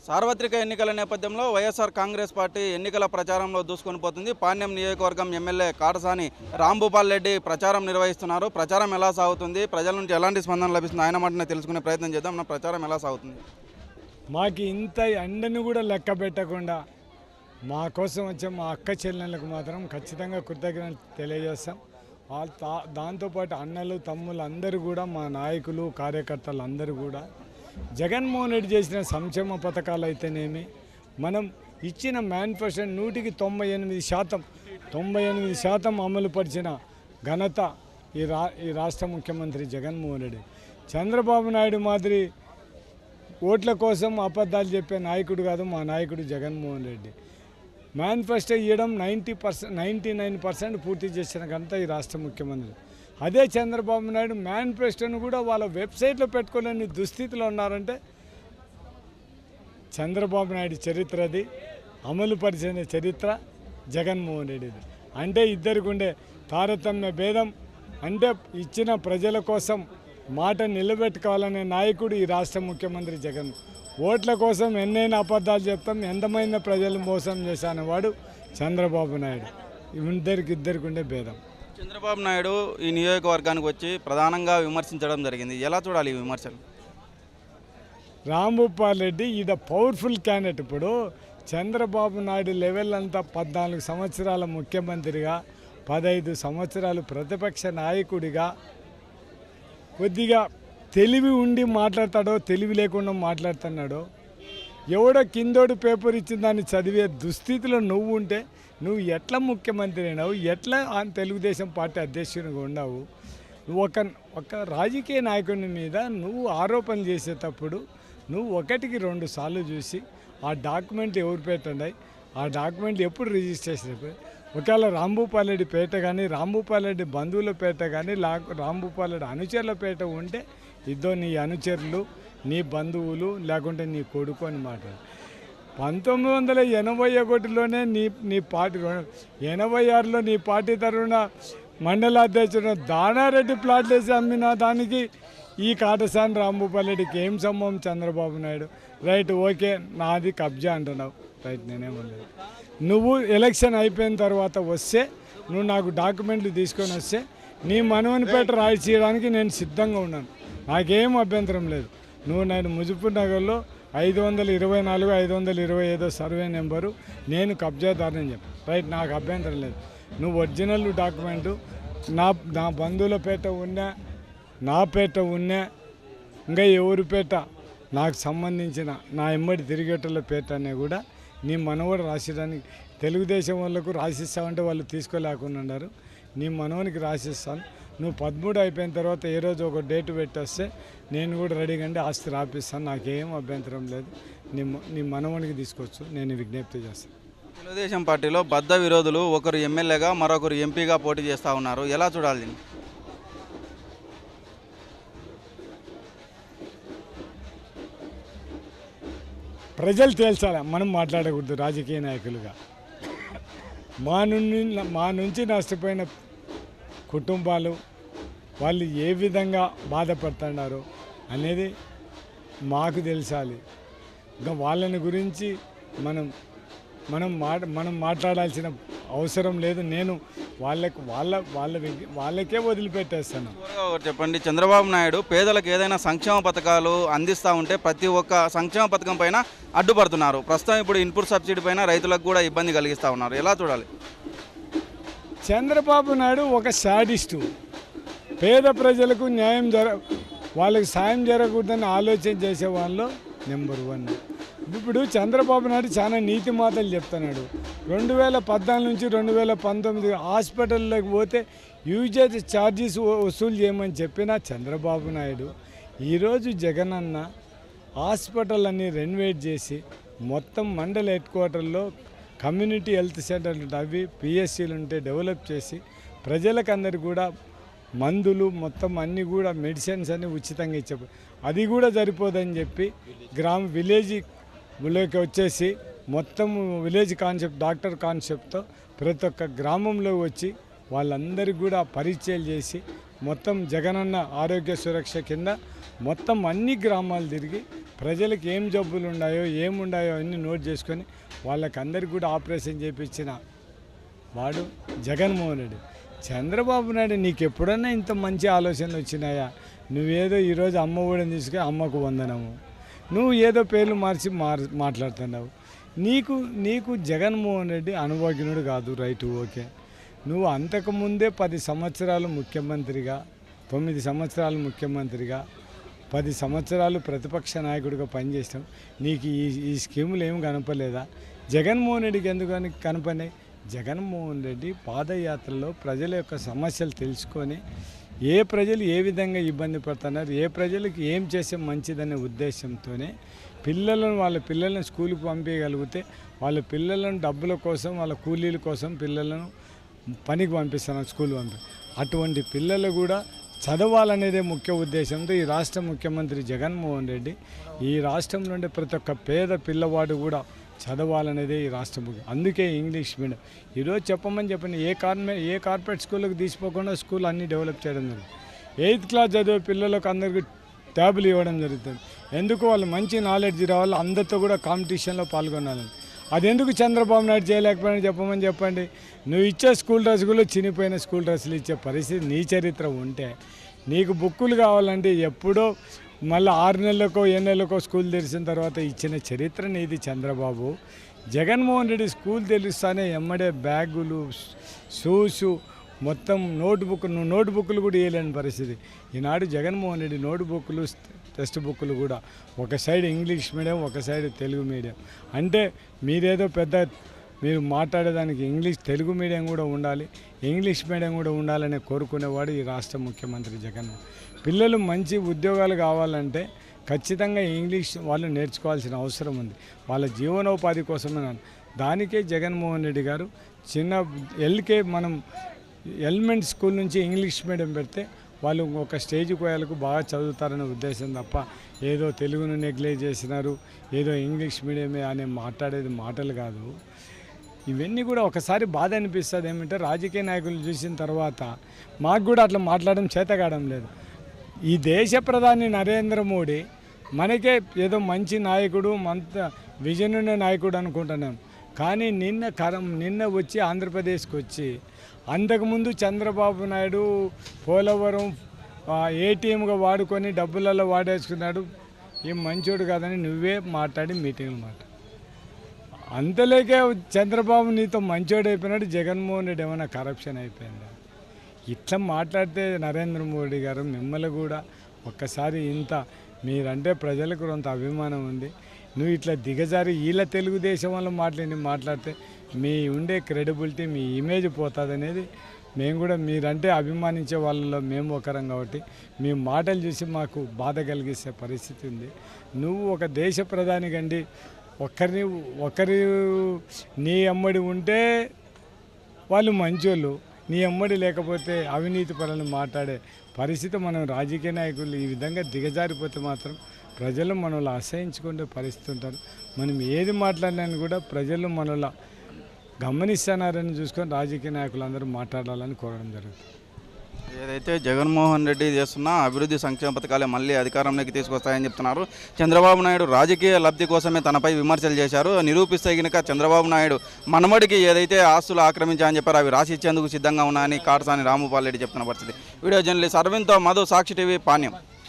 సార్వత్రిక ఎన్నికల నేపథ్యంలో వైఎస్ఆర్ కాంగ్రెస్ పార్టీ ఎన్నికల ప్రచారంలో దూసుకొని పోతుంది. పాణ్యం నియోజకవర్గం ఎమ్మెల్యే కాటసాని రాంభూపాల్ రెడ్డి ప్రచారం నిర్వహిస్తున్నారు. ప్రచారం ఎలా సాగుతుంది, ప్రజల నుంచి ఎలాంటి స్పందన లభిస్తుంది, ఆయన మాటనే తెలుసుకునే ప్రయత్నం చేద్దాం. మన ప్రచారం ఎలా సాగుతుంది? మాకు ఇంత ఎండను కూడా లెక్క పెట్టకుండా మా కోసం వచ్చే మా అక్క చెల్లెళ్ళకు మాత్రం ఖచ్చితంగా కృతజ్ఞతలు తెలియజేస్తాం. దాంతోపాటు అన్నలు తమ్ముళ్ళు అందరూ కూడా, మా నాయకులు కార్యకర్తలు అందరూ కూడా జగన్మోహన్ రెడ్డి చేసిన సంక్షేమ పథకాలు అయితేనేమి, మనం ఇచ్చిన మేనిఫెస్టో 100కి 98% అమలు పరిచిన ఘనత ఈ రాష్ట్ర ముఖ్యమంత్రి జగన్మోహన్ రెడ్డి. చంద్రబాబు నాయుడు మాదిరి ఓట్ల కోసం అబద్ధాలు చెప్పే నాయకుడు కాదు మా నాయకుడు జగన్మోహన్ రెడ్డి. మేనిఫెస్టో ఇవ్వడం 99% పూర్తి చేసిన ఘనత ఈ రాష్ట్ర ముఖ్యమంత్రి. అదే చంద్రబాబు నాయుడు మేనిఫెస్టోను కూడా వాళ్ళ వెబ్సైట్లో పెట్టుకోలేని దుస్థితిలో ఉన్నారంటే చంద్రబాబు నాయుడు చరిత్ర అది, అమలు పరిచిన చరిత్ర జగన్మోహన్ రెడ్డిది. అంటే ఇద్దరికి ఉండే తారతమ్య భేదం. అంటే ఇచ్చిన ప్రజల కోసం మాట నిలబెట్టుకోవాలనే నాయకుడు ఈ రాష్ట్ర ముఖ్యమంత్రి జగన్. ఓట్ల కోసం ఎన్నైనా అబద్ధాలు చెప్తాం, ఎంతమైన ప్రజలు మోసం చేశానవాడు చంద్రబాబు నాయుడు. ఇద్దరికి ఉండే భేదం. చంద్రబాబు నాయుడు ఈ నియోజకవర్గానికి వచ్చి ప్రధానంగా విమర్శించడం జరిగింది. ఎలా చూడాలి ఈ విమర్శలు? రాంభూపాల్ రెడ్డి ఈడ పవర్ఫుల్ క్యాండిడేట్. ఇప్పుడు చంద్రబాబు నాయుడు లెవెల్ అంతా 14 సంవత్సరాల ముఖ్యమంత్రిగా, 15 సంవత్సరాలు ప్రతిపక్ష నాయకుడిగా కొద్దిగా తెలివి ఉండి మాట్లాడతాడో తెలివి లేకుండా మాట్లాడుతున్నాడో, ఎవడో కిందోడు పేపర్ ఇచ్చిన దాన్ని చదివే దుస్థితిలో నువ్వు ఉంటే నువ్వు ఎట్లా ముఖ్యమంత్రి అయినావు, ఎట్లా తెలుగుదేశం పార్టీ అధ్యక్షునిగా ఉన్నావు? ఒక రాజకీయ నాయకుని మీద నువ్వు ఆరోపణ చేసేటప్పుడు నువ్వు 1కి 2 సార్లు చూసి ఆ డాక్యుమెంట్లు ఎవరు పెట్టండి, ఆ డాక్యుమెంట్లు ఎప్పుడు రిజిస్ట్రేషన్ అయిపోయి, ఒకవేళ రాంభూపాల్ రెడ్డి పేట కానీ, రాంభూపాల్ రెడ్డి బంధువుల పేట కానీ, రాంభూపాల్ రెడ్డి అనుచరుల పేట ఉంటే ఇద్దో నీ అనుచరులు, నీ బంధువులు, లేకుంటే నీ కొడుకు అని మాట్లాడు. 1981లోనే నీ పార్టీ, 86లో నీ పార్టీ తరఫున మండల అధ్యక్షుడు దానారెడ్డి ప్లాట్లు వేసి అమ్మిన దానికి ఈ కాటసాని రాంభూపాల్ రెడ్డికి ఏం సంభవం? చంద్రబాబు నాయుడు రైట్, ఓకే, నాది కబ్జా అంటున్నావు, రైట్, నేనేమలేదు. నువ్వు ఎలక్షన్ అయిపోయిన తర్వాత వస్తే, నువ్వు నాకు డాక్యుమెంట్లు తీసుకొని వస్తే నీ మనవనిపేట రాయించడానికి నేను సిద్ధంగా ఉన్నాను, నాకేం అభ్యంతరం లేదు. నువ్వు నేను ముజఫర్ నగర్లో 524, 525 సర్వే నెంబరు నేను కబ్జాదారుని చెప్పి, రైట్, నాకు అభ్యంతరం లేదు. నువ్వు ఒరిజినల్ డాక్యుమెంటు నా బంధువుల పేట ఉన్నా, నా పేట ఉన్నా, ఇంకా ఎవరి పేట నాకు సంబంధించిన నా ఎమ్మడి తిరిగేటోళ్ళ పేట అనే కూడా నీ మనవడు రాసేయడానికి తెలుగుదేశం వాళ్ళకు రాసిస్తామంటే వాళ్ళు తీసుకోలేకుండా ఉన్నారు. నీ మనవనికి రాసిస్తాను. నువ్వు 13 అయిపోయిన తర్వాత ఏ రోజు ఒక డేట్ పెట్టేస్తే నేను కూడా రెడీగా అంటే ఆస్తి రాపిస్తాను, నాకేం అభ్యంతరం లేదు. నీ మనవనికి తీసుకోవచ్చు, నేను విజ్ఞప్తి చేస్తాను. తెలుగుదేశం పార్టీలో బద్ధ విరోధులు, ఒకరు ఎమ్మెల్యేగా మరొకరు ఎంపీగా పోటీ చేస్తూ ఉన్నారు. ఎలా చూడాలి? ప్రజలు తేల్చాలి, మనం మాట్లాడకూడదు రాజకీయ నాయకులుగా. మా నుంచి నష్టపోయిన కుటుంబాలు వాళ్ళు ఏ విధంగా బాధపడుతున్నారు అనేది మాకు తెలిసాలి. ఇంకా వాళ్ళని గురించి మనం మాట్లాడాల్సిన అవసరం లేదు. నేను వాళ్ళకే వదిలిపెట్టేస్తాను. చెప్పండి, చంద్రబాబు నాయుడు పేదలకు ఏదైనా సంక్షేమ పథకాలు అందిస్తూ ఉంటే ప్రతి ఒక్క సంక్షేమ పథకం పైన అడ్డుపడుతున్నారు. ప్రస్తుతం ఇప్పుడు ఇన్పుట్ సబ్సిడీ పైన రైతులకు కూడా ఇబ్బంది కలిగిస్తూ ఉన్నారు. ఎలా చూడాలి? చంద్రబాబు నాయుడు ఒక శాడిస్టు. పేద ప్రజలకు వాళ్ళకి సాయం జరగకూడదని ఆలోచన చేసే వాళ్ళు నెంబర్ 1. ఇప్పుడు చంద్రబాబు నాయుడు చాలా నీతి మాటలు చెప్తున్నాడు. 2014 నుంచి 2019 హాస్పిటల్లోకి పోతే యూజర్ ఛార్జెస్ వసూలు చేయమని చెప్పిన చంద్రబాబు నాయుడు ఈరోజు జగనన్న హాస్పిటల్ అన్ని రెనోవేట్ చేసి మొత్తం మండల హెడ్ క్వార్టర్లో కమ్యూనిటీ హెల్త్ సెంటర్లు అవి పిఎస్సీలు ఉంటే డెవలప్ చేసి ప్రజలకు అందరు కూడా మందులు మొత్తం అన్నీ కూడా మెడిసిన్స్ అన్నీ ఉచితంగా ఇచ్చారు. అది కూడా సరిపోదని చెప్పి విలేజ్లోకి వచ్చేసి మొత్తం విలేజ్ కాన్సెప్ట్, డాక్టర్ కాన్సెప్ట్తో ప్రతి ఒక్క గ్రామంలో వచ్చి వాళ్ళందరికీ కూడా పరిచయాలు చేసి మొత్తం జగనన్న ఆరోగ్య సురక్ష కింద మొత్తం అన్ని గ్రామాలు తిరిగి ప్రజలకు ఏం జబ్బులు ఉన్నాయో ఏముండాయో అన్నీ నోట్ చేసుకొని వాళ్ళకందరికీ కూడా ఆపరేషన్ చేయించిన వాడు జగన్మోహన్ రెడ్డి. చంద్రబాబు నాయుడు నీకు ఎప్పుడన్నా ఇంత మంచి ఆలోచనలు వచ్చినాయా? నువ్వేదో ఈరోజు అమ్మ ఒడిని తీసుకొని అమ్మకు వందనము, నువ్వు ఏదో పేర్లు మార్చి మాట్లాడుతున్నావు. నీకు జగన్మోహన్ రెడ్డి అనుభవజ్ఞుడు కాదు, రైట్, ఓకే. నువ్వు అంతకుముందే 10 సంవత్సరాలు ముఖ్యమంత్రిగా, 9 సంవత్సరాలు ముఖ్యమంత్రిగా, 10 సంవత్సరాలు ప్రతిపక్ష నాయకుడిగా పనిచేస్తాం. నీకు ఈ స్కీములు ఏమి కనపలేదా? జగన్మోహన్ రెడ్డికి ఎందుకు కనపడినాయి? జగన్మోహన్ రెడ్డి పాదయాత్రలో ప్రజల యొక్క సమస్యలు తెలుసుకొని ప్రజలు ఏ విధంగా ఇబ్బంది పడుతున్నారు, ప్రజలకు ఏం చేస్తే మంచిదనే ఉద్దేశంతోనే వాళ్ళ పిల్లలను స్కూల్కి పంపించగలిగితే వాళ్ళ పిల్లలను డబ్బుల కోసం, వాళ్ళ కూలీల కోసం పిల్లలను పనికి పంపిస్తున్నారు, స్కూల్ అటువంటి పిల్లలు కూడా చదవాలనేదే ముఖ్య ఉద్దేశంతో ఈ రాష్ట్ర ముఖ్యమంత్రి జగన్మోహన్ రెడ్డి ఈ రాష్ట్రంలో ఉండే ప్రతి ఒక్క పేద పిల్లవాడు కూడా చదవాలనేదే ఈ రాష్ట్ర ముఖ్యం. అందుకే ఇంగ్లీష్ మీడియం ఈరోజు చెప్పండి ఏ కార్పొరేట్ స్కూళ్ళకి తీసిపోకుండా స్కూల్ అన్నీ డెవలప్ చేయడం జరుగుతుంది. 8th క్లాస్ చదివే పిల్లలకు అందరికీ ట్యాబులు ఇవ్వడం జరుగుతుంది. ఎందుకు? వాళ్ళు మంచి నాలెడ్జ్ రావాలి, అందరితో కూడా కాంపిటీషన్లో పాల్గొనాలని. అదెందుకు చంద్రబాబు నాయుడు చేయలేకపోయినా చెప్పండి. నువ్వు ఇచ్చే స్కూల్ డ్రెస్సులు చినిపోయిన స్కూల్ డ్రెస్సులు ఇచ్చే పరిస్థితి నీ చరిత్ర ఉంటే, నీకు బుక్కులు కావాలంటే ఎప్పుడో మళ్ళీ 6 నెలలకో 7 నెలలకో స్కూల్ తెరిచిన తర్వాత ఇచ్చిన చరిత్ర నీది చంద్రబాబు. జగన్మోహన్ రెడ్డి స్కూల్ తెలుస్తానే ఎమ్మడే బ్యాగులు, షూసు, మొత్తం నోట్బుక్లు కూడా ఇవ్వలేని పరిస్థితి. ఈనాడు జగన్మోహన్ రెడ్డి నోట్బుక్లు, టెక్స్ట్ బుక్లు కూడా ఒక సైడ్ ఇంగ్లీష్ మీడియం, ఒక సైడ్ తెలుగు మీడియం. అంటే మీరు మాట్లాడేదానికి తెలుగు మీడియం కూడా ఉండాలి, ఇంగ్లీష్ మీడియం కూడా ఉండాలని కోరుకునేవాడు ఈ రాష్ట్ర ముఖ్యమంత్రి జగన్. పిల్లలు మంచి ఉద్యోగాలు కావాలంటే ఖచ్చితంగా ఇంగ్లీష్ వాళ్ళు నేర్చుకోవాల్సిన అవసరం ఉంది, వాళ్ళ జీవనోపాధి కోసమే. దానికే జగన్మోహన్ రెడ్డి గారు మనం ఎలిమెంట్ స్కూల్ నుంచి ఇంగ్లీష్ మీడియం పెడితే వాళ్ళు ఒక స్టేజ్ పోయేలకు బాగా చదువుతారనే ఉద్దేశం తప్ప ఏదో తెలుగును నెగ్లెక్ట్ చేసినారు, ఏదో ఇంగ్లీష్ మీడియమే అనే మాట్లాడేది మాటలు కాదు. ఇవన్నీ కూడా ఒకసారి బాధ అనిపిస్తుంది. ఏమంటే రాజకీయ నాయకులు చూసిన తర్వాత మాకు కూడా అట్లా మాట్లాడడం చేతకాడం లేదు. ఈ దేశ ప్రధాని నరేంద్ర మోడీ మనకే మంచి నాయకుడు, విజన్ ఉన్న నాయకుడు అనుకుంటున్నాం. కానీ నిన్న వచ్చి ఆంధ్రప్రదేశ్కి వచ్చి అంతకుముందు చంద్రబాబు నాయుడు పోలవరం ఏటీఎంగా వాడుకొని డబ్బులలో వాడేసుకున్నాడు, ఏం మంచోడు కాదని నువ్వే మాట్లాడి మీటింగ్లు అంతలేకే చంద్రబాబు నీతో మంచోడు అయిపోయినాడు. జగన్మోహన్ రెడ్డి ఏమైనా కరప్షన్ అయిపోయిందా? ఇట్లా మాట్లాడితే నరేంద్ర మోడీ గారు మిమ్మల్ని కూడా ఒక్కసారి మీరంటే ప్రజలకు కొంత అభిమానం ఉంది, నువ్వు ఇట్లా దిగజారి వీళ్ళ తెలుగుదేశం వల్ల మాట్లాడితే మీ ఉండే క్రెడిబిలిటీ, మీ ఇమేజ్ పోతుంది అనేది మేము కూడా మీరంటే అభిమానించే వాళ్ళలో మేము ఒకరం కాబట్టి మీ మాటలు చూసి మాకు బాధ కలిగిస్తే పరిస్థితి ఉంది. నువ్వు ఒక దేశ ప్రధాని కండి ఒకరి నీ అమ్మడి ఉంటే వాళ్ళు మంచోళ్ళు, నీ అమ్మడి లేకపోతే అవినీతి పనులు మాట్లాడే పరిస్థితి. మనం రాజకీయ నాయకులు ఈ విధంగా దిగజారిపోతే మాత్రం ప్రజలు మనల్ని అసహించుకునే పరిస్థితి ఉంటారు. మనం ఏది మాట్లాడినా కూడా ప్రజలు మనల్ని గమనిస్తున్నారని చూసుకొని రాజకీయ నాయకులు అందరూ మాట్లాడాలని కోరడం జరుగుతుంది. ఏదైతే జగన్మోహన్ రెడ్డి చేస్తున్న అభివృద్ధి సంక్షేమ పథకాలే మళ్ళీ అధికారంలోకి తీసుకొస్తాయని చెప్తున్నారు. చంద్రబాబు నాయుడు రాజకీయ లబ్ధి కోసమే తనపై విమర్శలు చేశారు. నిరూపిస్తే కనుక చంద్రబాబు నాయుడు మనమడికి ఏదైతే ఆస్తులు ఆక్రమించాయని చెప్పారో అవి రాసి ఇచ్చేందుకు సిద్ధంగా ఉన్నాయని కాటసాని రాంభూపాల్ రెడ్డి చెప్తున్న పరిస్థితి. వీడియో జర్నలిస్ట్ అరవింద్తో మధు, సాక్షి టీవీ, పాణ్యం.